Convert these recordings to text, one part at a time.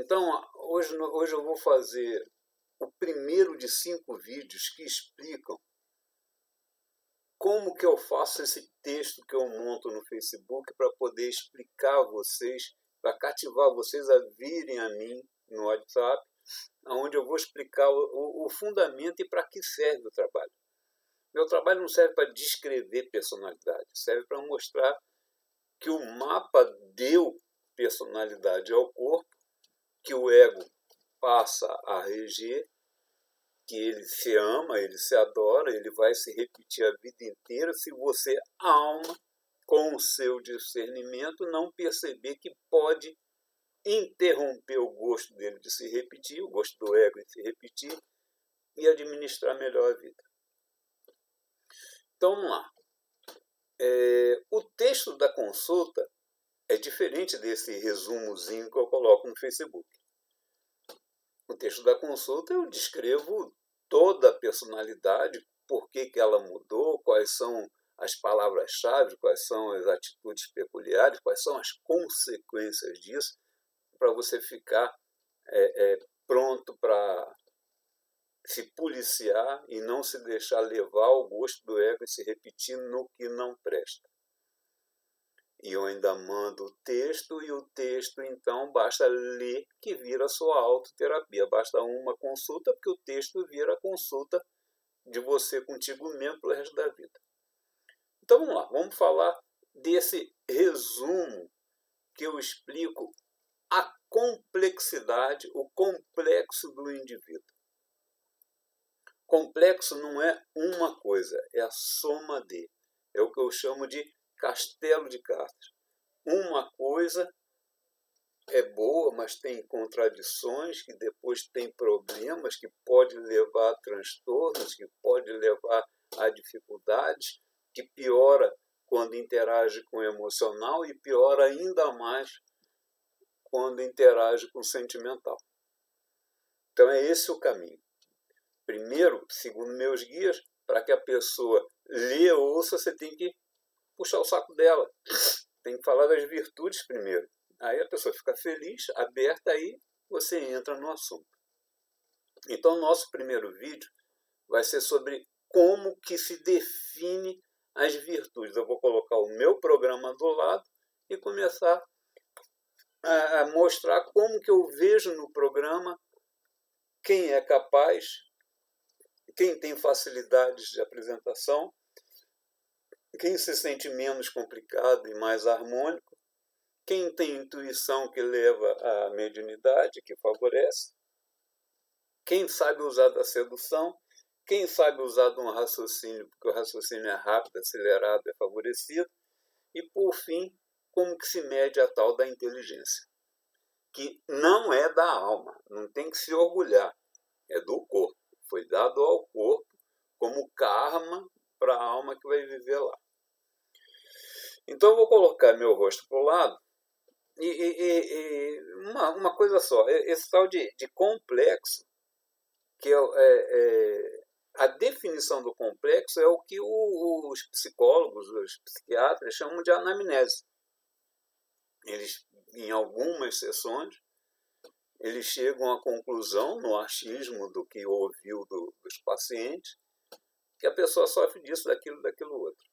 Então, hoje eu vou fazer o primeiro de 5 vídeos que explicam como que eu faço esse texto que eu monto no Facebook para poder explicar a vocês, para cativar vocês a virem a mim no WhatsApp, onde eu vou explicar o fundamento e para que serve o trabalho. Meu trabalho não serve para descrever personalidade, serve para mostrar que o mapa deu personalidade ao corpo, que o ego passa a reger, que ele se ama, ele se adora, ele vai se repetir a vida inteira se você, alma, com o seu discernimento, não perceber que pode interromper o gosto dele de se repetir, o gosto do ego de se repetir, e administrar melhor a vida. Então, vamos lá. O texto da consulta é diferente desse resumozinho que eu coloco no Facebook. No texto da consulta eu descrevo toda a personalidade, por que ela mudou, quais são as palavras-chave, quais são as atitudes peculiares, quais são as consequências disso, para você ficar pronto para se policiar e não se deixar levar ao gosto do ego e se repetir no que não presta. E eu ainda mando o texto, e o texto, então, basta ler que vira a sua autoterapia. Basta uma consulta, porque o texto vira a consulta de você contigo mesmo pelo resto da vida. Então, vamos lá. Vamos falar desse resumo que eu explico a complexidade, o complexo do indivíduo. Complexo não é uma coisa, é a soma de. É o que eu chamo de castelo de cartas. Uma coisa é boa, mas tem contradições, que depois tem problemas, que pode levar a transtornos, que pode levar a dificuldades, que piora quando interage com o emocional e piora ainda mais quando interage com o sentimental. Então é esse o caminho. Primeiro, segundo meus guias, para que a pessoa leia ou ouça, você tem que puxar o saco dela. Tem que falar das virtudes primeiro. Aí a pessoa fica feliz, aberta, aí você entra no assunto. Então, nosso primeiro vídeo vai ser sobre como que se define as virtudes. Eu vou colocar o meu programa do lado e começar a mostrar como que eu vejo no programa quem é capaz, quem tem facilidades de apresentação, quem se sente menos complicado e mais harmônico, quem tem intuição que leva à mediunidade, que favorece, quem sabe usar da sedução, quem sabe usar de um raciocínio, porque o raciocínio é rápido, acelerado, é favorecido, e, por fim, como que se mede a tal da inteligência, que não é da alma, não tem que se orgulhar, é do corpo. Foi dado ao corpo como karma para a alma que vai viver lá. Então eu vou colocar meu rosto para o lado e uma coisa só, esse tal de complexo, que a definição do complexo é o que os psicólogos, os psiquiatras chamam de anamnese. Eles, em algumas sessões, eles chegam à conclusão, no achismo do que ouviu dos pacientes, que a pessoa sofre disso, daquilo outro.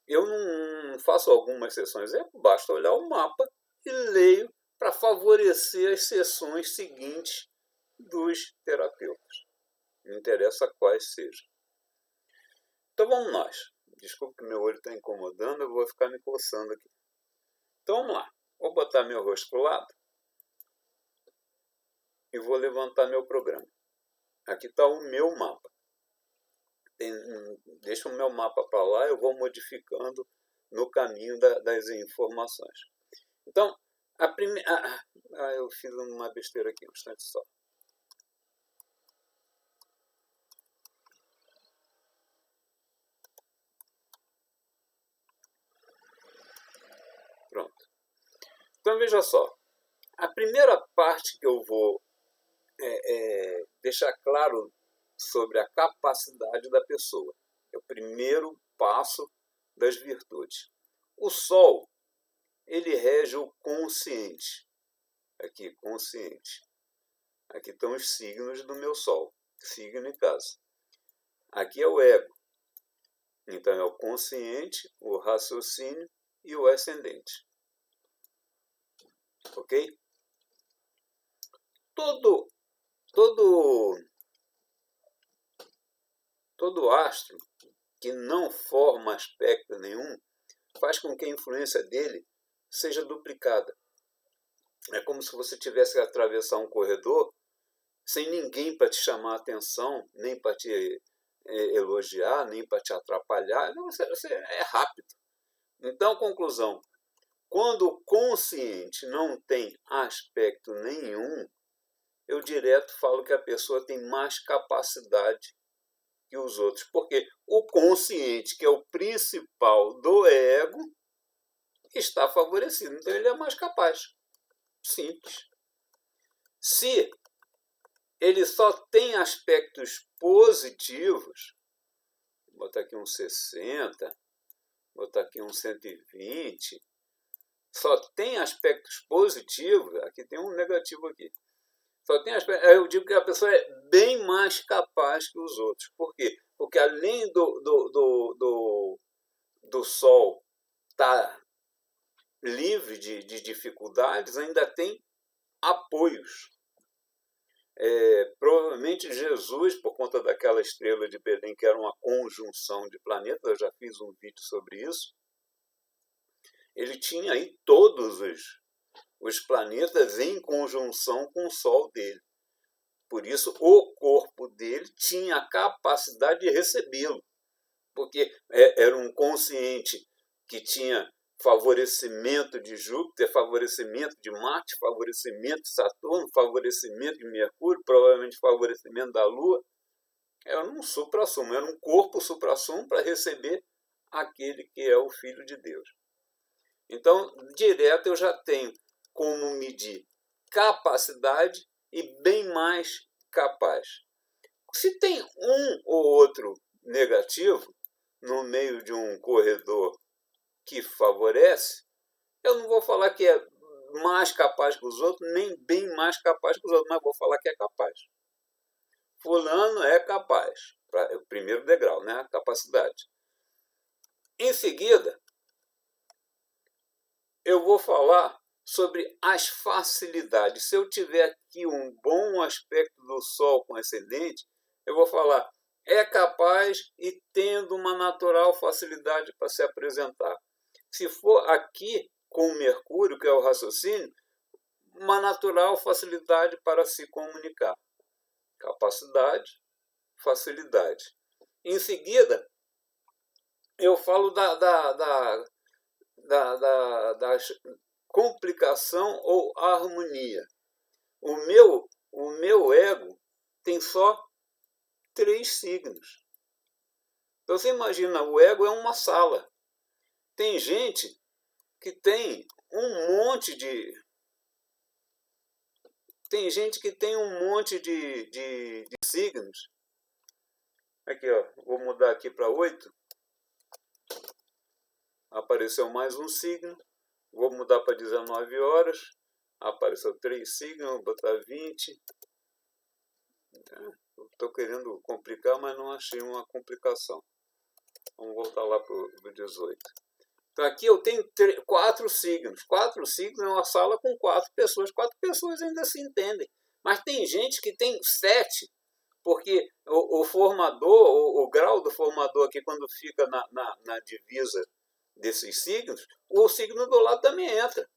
Eu não faço algumas sessões, basta olhar o mapa e leio para favorecer as sessões seguintes dos terapeutas. Não interessa quais sejam. Então vamos nós. Desculpa que meu olho está incomodando, eu vou ficar me coçando aqui. Então vamos lá. Vou botar meu rosto para o lado e vou levantar meu programa. Aqui está o meu mapa. Deixa o meu mapa para lá, eu vou modificando no caminho das informações. Então, a primeira... eu fiz uma besteira aqui, um instante só. Pronto. Então, veja só. A primeira parte que eu vou deixar claro sobre a capacidade da pessoa. É o primeiro passo das virtudes. O Sol, ele rege o consciente. Aqui, consciente. Aqui estão os signos do meu Sol, signo e casa. Aqui é o ego. Então é o consciente, o raciocínio e o ascendente. Ok? Todo astro que não forma aspecto nenhum faz com que a influência dele seja duplicada. É como se você tivesse que atravessar um corredor sem ninguém para te chamar a atenção, nem para te elogiar, nem para te atrapalhar. Você é rápido. Então, conclusão. Quando o consciente não tem aspecto nenhum, eu direto falo que a pessoa tem mais capacidade que os outros. Porque o consciente, que é o principal do ego, está favorecido. Então, ele é mais capaz. Simples. Se ele só tem aspectos positivos, vou botar aqui um 60, vou botar aqui um 120, só tem aspectos positivos, aqui tem um negativo aqui, só tem aspectos, eu digo que a pessoa é bem mais capaz que os outros. Por quê? Porque além do Sol estar livre de dificuldades, ainda tem apoios. Provavelmente Jesus, por conta daquela estrela de Belém, que era uma conjunção de planetas, eu já fiz um vídeo sobre isso, ele tinha aí todos os planetas em conjunção com o Sol dele. Por isso, o corpo dele tinha a capacidade de recebê-lo, porque era um consciente que tinha favorecimento de Júpiter, favorecimento de Marte, favorecimento de Saturno, favorecimento de Mercúrio, provavelmente favorecimento da Lua. Era um suprassumo, era um corpo suprassumo para receber aquele que é o Filho de Deus. Então, direto eu já tenho como medir capacidade e bem mais capaz. Se tem um ou outro negativo no meio de um corredor que favorece, eu não vou falar que é mais capaz que os outros, nem bem mais capaz que os outros, mas vou falar que é capaz. Fulano é capaz. O primeiro degrau, né? A capacidade. Em seguida, eu vou falar sobre as facilidades. Se eu tiver aqui um bom aspecto do Sol com ascendente, eu vou falar, é capaz e tendo uma natural facilidade para se apresentar. Se for aqui com Mercúrio, que é o raciocínio, uma natural facilidade para se comunicar. Capacidade, facilidade. Em seguida, eu falo da complicação ou harmonia. O meu ego tem só 3 signos. Então, você imagina, o ego é uma sala. Tem gente que tem um monte de... Tem gente que tem um monte de signos. Aqui, ó, vou mudar aqui para 8. Apareceu mais um signo. Vou mudar para 19 horas. Apareceu 3 signos, vou botar 20. Estou querendo complicar, mas não achei uma complicação. Vamos voltar lá para o 18. Então aqui eu tenho 4 signos. 4 signos é uma sala com 4 pessoas. 4 pessoas ainda se entendem. Mas tem gente que tem 7, porque o formador, o grau do formador aqui, quando fica na divisa desses signos, o signo do lado também entra.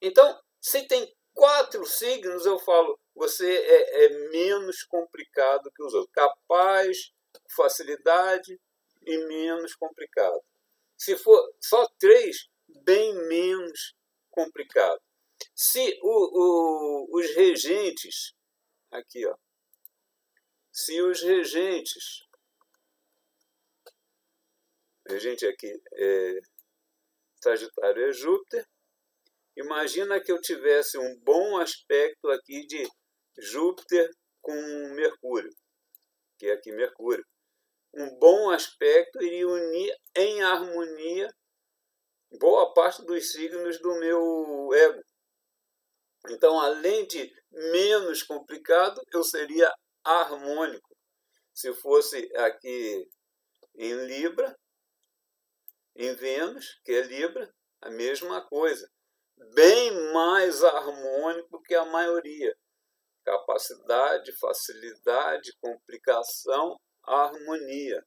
Então, se tem 4 signos, eu falo, você é menos complicado que os outros. Capaz, facilidade e menos complicado. Se for só 3, bem menos complicado. Se os regentes, aqui, ó, se os regente aqui é Sagitário é Júpiter, imagina que eu tivesse um bom aspecto aqui de Júpiter com Mercúrio, que é aqui Mercúrio. Um bom aspecto iria unir em harmonia boa parte dos signos do meu ego. Então, além de menos complicado, eu seria harmônico. Se fosse aqui em Libra, em Vênus, que é Libra, a mesma coisa. Bem mais harmônico que a maioria. Capacidade, facilidade, complicação, harmonia.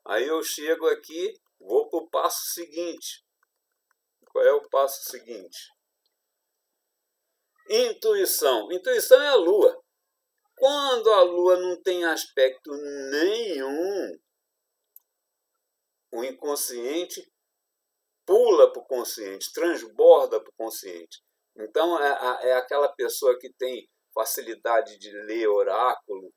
Aí eu chego aqui, vou para o passo seguinte. Qual é o passo seguinte? Intuição. Intuição é a Lua. Quando a Lua não tem aspecto nenhum, o inconsciente pula para o consciente, transborda para o consciente. Então, é aquela pessoa que tem facilidade de ler oráculo,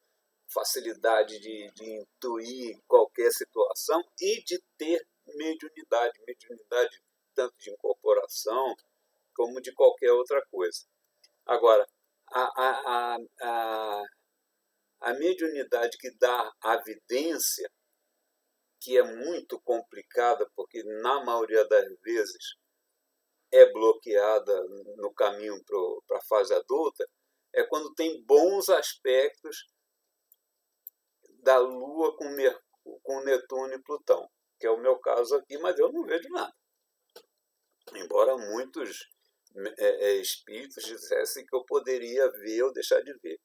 facilidade de intuir qualquer situação e de ter mediunidade. Mediunidade tanto de incorporação como de qualquer outra coisa. Agora, a mediunidade que dá a vidência, que é muito complicada, porque na maioria das vezes é bloqueada no caminho para a fase adulta, é quando tem bons aspectos da Lua com Netuno e Plutão, que é o meu caso aqui, mas eu não vejo nada. Embora muitos espíritos dissessem que eu poderia ver ou deixar de ver.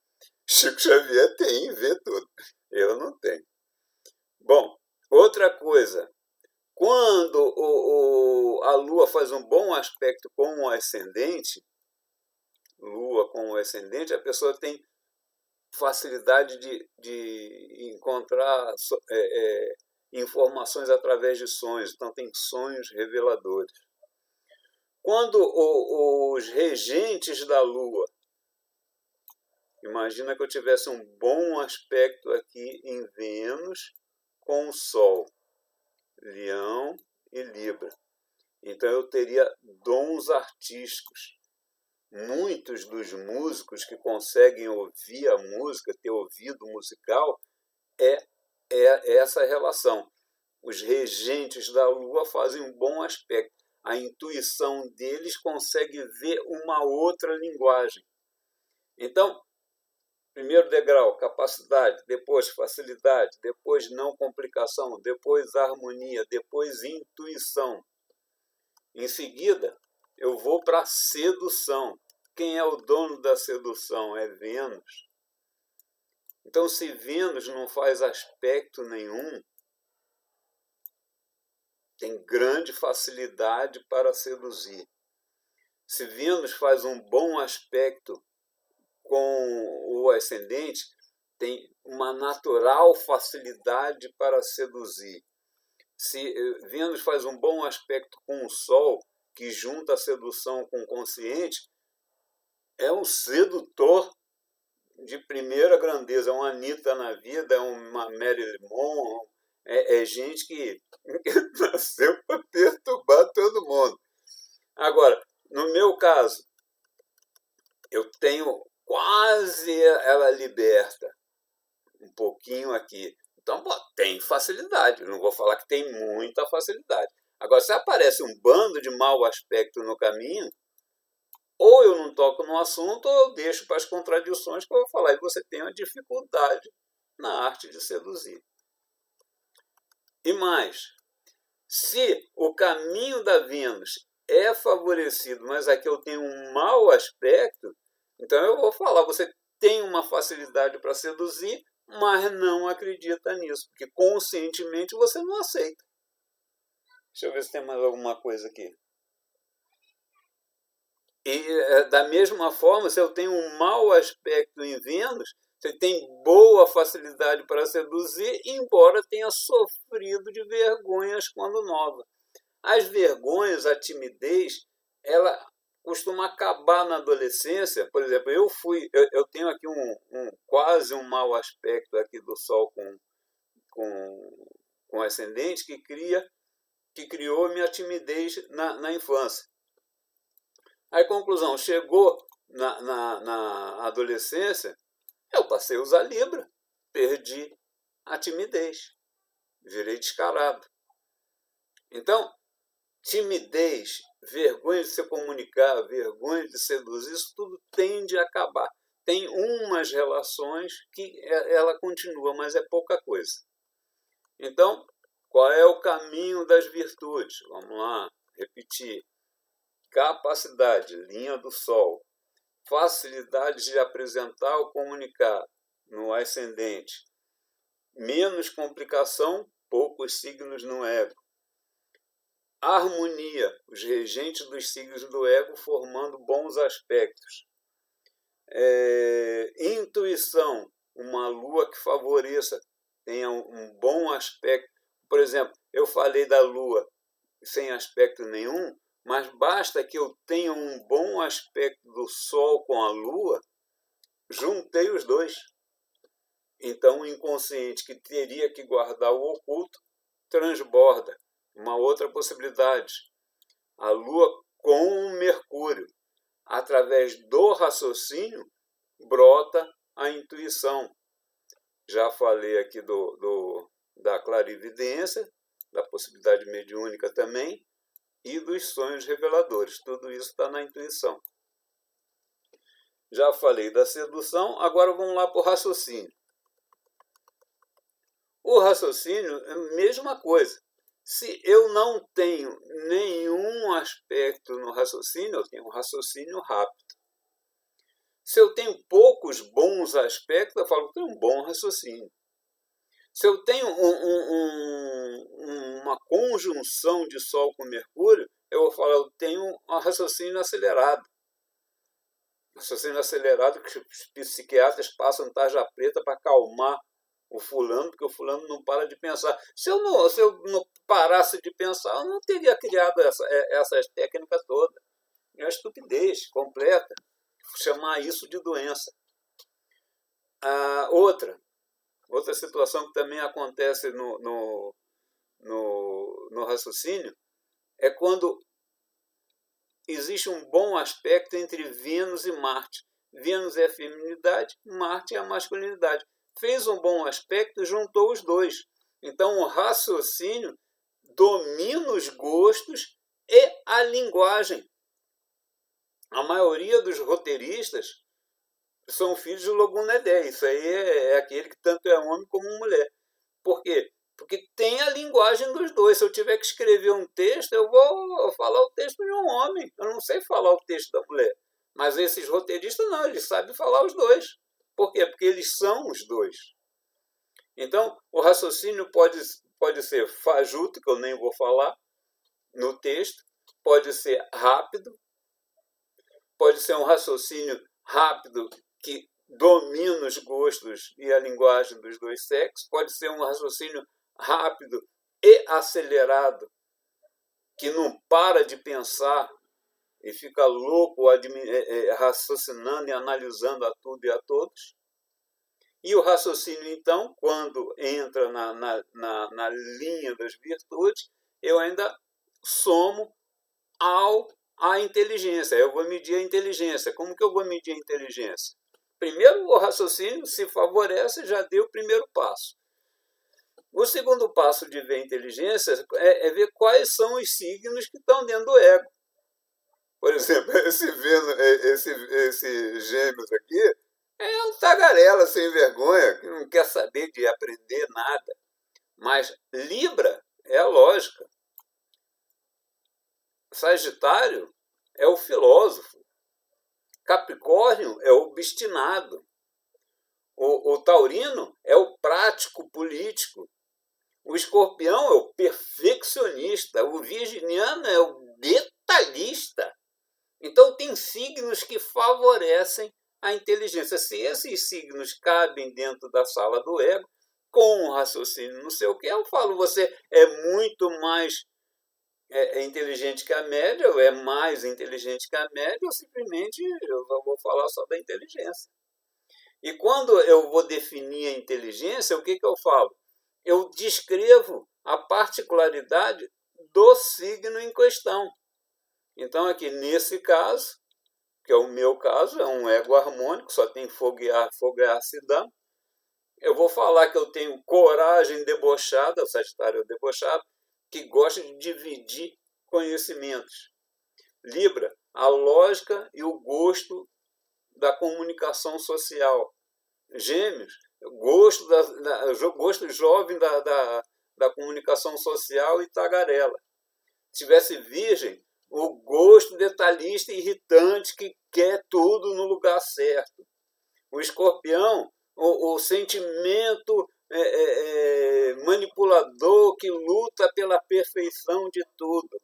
Chico Xavier tem, vê tudo. Eu não tenho. Bom, outra coisa. Quando a Lua faz um bom aspecto com o ascendente, Lua com o ascendente, a pessoa tem facilidade de encontrar informações através de sonhos. Então, tem sonhos reveladores. Quando os regentes da Lua, imagina que eu tivesse um bom aspecto aqui em Vênus com o Sol, Leão e Libra. Então eu teria dons artísticos. Muitos dos músicos que conseguem ouvir a música, ter ouvido musical, é essa relação. Os regentes da Lua fazem um bom aspecto. A intuição deles consegue ver uma outra linguagem. Então, primeiro degrau, capacidade, depois facilidade, depois não complicação, depois harmonia, depois intuição. Em seguida, eu vou para a sedução. Quem é o dono da sedução? É Vênus. Então, se Vênus não faz aspecto nenhum, tem grande facilidade para seduzir. Se Vênus faz um bom aspecto com o ascendente, tem uma natural facilidade para seduzir. Se Vênus faz um bom aspecto com o Sol, que junta a sedução com o consciente, é um sedutor de primeira grandeza, é uma Anitta na vida, é uma Marilyn Monroe, é gente que nasceu para perturbar todo mundo. Agora, no meu caso, eu tenho quase ela liberta, um pouquinho aqui. Então, tem facilidade, não vou falar que tem muita facilidade. Agora, se aparece um bando de mau aspecto no caminho, ou eu não toco no assunto, ou eu deixo para as contradições que eu vou falar. E você tem uma dificuldade na arte de seduzir. E mais, se o caminho da Vênus é favorecido, mas aqui eu tenho um mau aspecto, então eu vou falar, você tem uma facilidade para seduzir, mas não acredita nisso, porque conscientemente você não aceita. Deixa eu ver se tem mais alguma coisa aqui. E da mesma forma, se eu tenho um mau aspecto em Vênus, você tem boa facilidade para seduzir, embora tenha sofrido de vergonhas quando nova. As vergonhas, a timidez, ela costuma acabar na adolescência. Por exemplo, eu tenho aqui quase um mau aspecto aqui do Sol com ascendente que criou minha timidez na infância. Aí, conclusão, chegou na adolescência, eu passei a usar Libra, perdi a timidez, virei descarado. Então, timidez, vergonha de se comunicar, vergonha de seduzir, isso tudo tende a acabar. Tem umas relações que ela continua, mas é pouca coisa. Então, qual é o caminho das virtudes? Vamos lá, repetir. Capacidade, linha do sol. Facilidade de apresentar ou comunicar, no ascendente. Menos complicação, poucos signos no ego. Harmonia, os regentes dos signos do ego formando bons aspectos. Intuição, uma lua que favoreça, tenha um bom aspecto. Por exemplo, eu falei da lua sem aspecto nenhum, mas basta que eu tenha um bom aspecto do sol com a lua, juntei os dois. Então, o inconsciente que teria que guardar o oculto transborda. Uma outra possibilidade, a lua com o Mercúrio. Através do raciocínio, brota a intuição. Já falei aqui da clarividência, da possibilidade mediúnica também, e dos sonhos reveladores. Tudo isso está na intuição. Já falei da sedução, agora vamos lá para o raciocínio. O raciocínio é a mesma coisa. Se eu não tenho nenhum aspecto no raciocínio, eu tenho um raciocínio rápido. Se eu tenho poucos bons aspectos, eu falo que tenho um bom raciocínio. Se eu tenho uma conjunção de Sol com Mercúrio, eu vou falar, eu tenho um raciocínio acelerado. Raciocínio acelerado que os psiquiatras passam tarja preta para acalmar o fulano, porque o fulano não para de pensar. Se eu não parasse de pensar, eu não teria criado essas técnicas todas. É uma estupidez completa chamar isso de doença. Outra situação que também acontece no raciocínio é quando existe um bom aspecto entre Vênus e Marte. Vênus é a feminilidade, Marte é a masculinidade. Fez um bom aspecto, juntou os dois. Então, o raciocínio domina os gostos e a linguagem. A maioria dos roteiristas são filhos de Logum-Nedé. Isso aí é aquele que tanto é homem como mulher. Por quê? Porque tem a linguagem dos dois. Se eu tiver que escrever um texto, eu vou falar o texto de um homem. Eu não sei falar o texto da mulher. Mas esses roteiristas não, eles sabem falar os dois. Por quê? Porque eles são os dois. Então, o raciocínio pode ser fajuto, que eu nem vou falar no texto, pode ser rápido, pode ser um raciocínio rápido que domina os gostos e a linguagem dos dois sexos, pode ser um raciocínio rápido e acelerado, que não para de pensar e fica louco raciocinando e analisando a tudo e a todos. E o raciocínio, então, quando entra na linha das virtudes, eu ainda somo à inteligência. Eu vou medir a inteligência. Como que eu vou medir a inteligência? Primeiro, o raciocínio se favorece, já deu o primeiro passo. O segundo passo de ver a inteligência é ver quais são os signos que estão dentro do ego. Por exemplo, esse Gêmeos aqui é um tagarela sem vergonha, que não quer saber de aprender nada. Mas Libra é a lógica. Sagitário é o filósofo. Capricórnio é o obstinado. O taurino é o prático político. O escorpião é o perfeccionista. O virginiano é o detalhista. Então, tem signos que favorecem a inteligência. Se esses signos cabem dentro da sala do ego, com o raciocínio não sei o que, eu falo, você é muito mais inteligente que a média, ou é mais inteligente que a média, ou simplesmente eu vou falar só da inteligência. E quando eu vou definir a inteligência, o que eu falo? Eu descrevo a particularidade do signo em questão. Então, aqui, nesse caso, que é o meu caso, é um ego harmônico, só tem fogo e ar se dá. Eu vou falar que eu tenho coragem debochada, o Sagitário é debochado, que gosta de dividir conhecimentos. Libra, a lógica e o gosto da comunicação social. Gêmeos, gosto jovem da comunicação social e tagarela. Se tivesse Virgem, o gosto detalhista e irritante que quer tudo no lugar certo. O Escorpião, o sentimento manipulador que luta pela perfeição de tudo.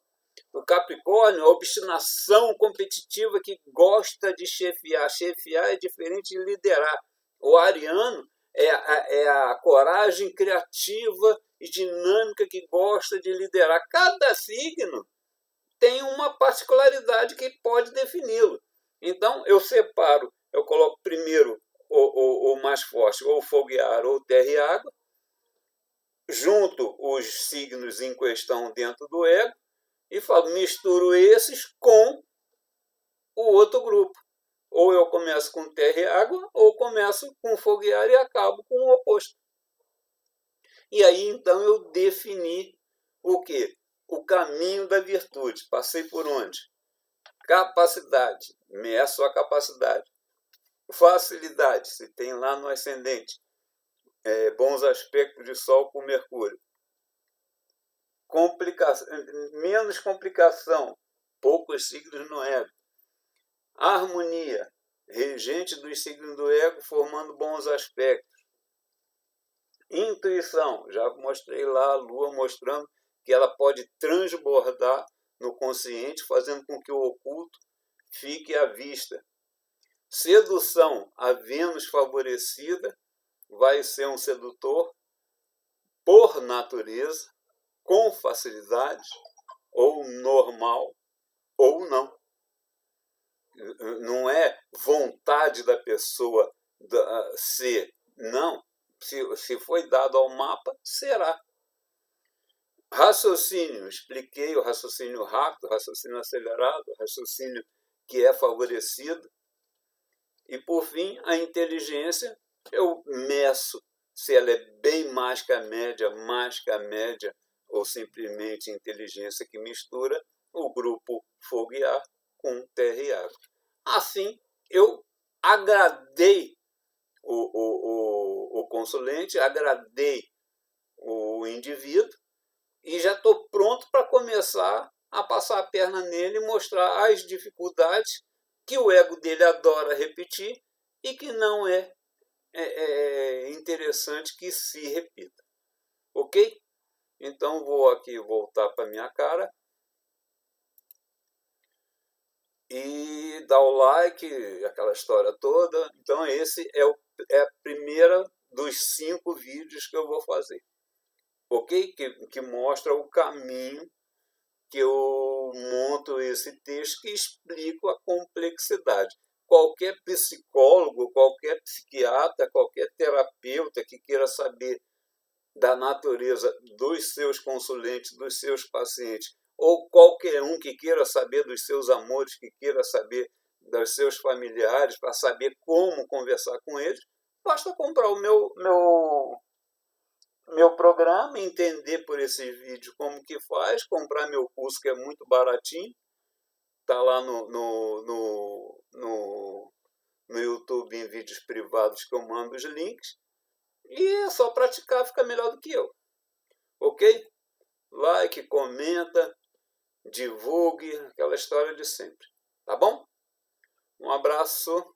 O Capricórnio, a obstinação competitiva que gosta de chefiar. Chefiar é diferente de liderar. O Ariano é a coragem criativa e dinâmica que gosta de liderar. Cada signo tem uma particularidade que pode defini-lo. Então, eu separo, eu coloco primeiro o mais forte, ou fogo e ar, ou terra e água, junto os signos em questão dentro do ego, e falo, misturo esses com o outro grupo. Ou eu começo com terra e água, ou começo com fogo e ar e acabo com o oposto. E aí, então, eu defini o quê? O caminho da virtude. Passei por onde? Capacidade. Meço a capacidade. Facilidade. Se tem lá no ascendente. Bons aspectos de Sol com Mercúrio. Menos complicação. Poucos signos no ego. Harmonia. Regente dos signos do ego formando bons aspectos. Intuição. Já mostrei lá a Lua mostrando que ela pode transbordar no consciente, fazendo com que o oculto fique à vista. Sedução. A Vênus favorecida vai ser um sedutor por natureza, com facilidade, ou normal, ou não. Não é vontade da pessoa ser. Não. Se foi dado ao mapa, será. Raciocínio. Expliquei o raciocínio rápido, o raciocínio acelerado, o raciocínio que é favorecido. E, por fim, a inteligência. Eu meço se ela é bem mais que a média, ou simplesmente inteligência que mistura o grupo fogo e ar com terra e água. Assim, eu agradei o consulente, agradei o indivíduo e já estou pronto para começar a passar a perna nele e mostrar as dificuldades que o ego dele adora repetir e que não é interessante que se repita. Ok? Então, vou aqui voltar para a minha cara e dar o like, aquela história toda. Então, esse é a primeira dos 5 vídeos que eu vou fazer. Ok? Que mostra o caminho que eu monto esse texto que explica a complexidade. Qualquer psicólogo, qualquer psiquiatra, qualquer terapeuta que queira saber da natureza dos seus consulentes, dos seus pacientes, ou qualquer um que queira saber dos seus amores, que queira saber dos seus familiares, para saber como conversar com eles, basta comprar o meu programa, entender por esse vídeo como que faz, comprar meu curso que é muito baratinho, está lá no YouTube em vídeos privados que eu mando os links, e é só praticar, fica melhor do que eu. Ok? Like, comenta, divulgue, aquela história de sempre. Tá bom? Um abraço.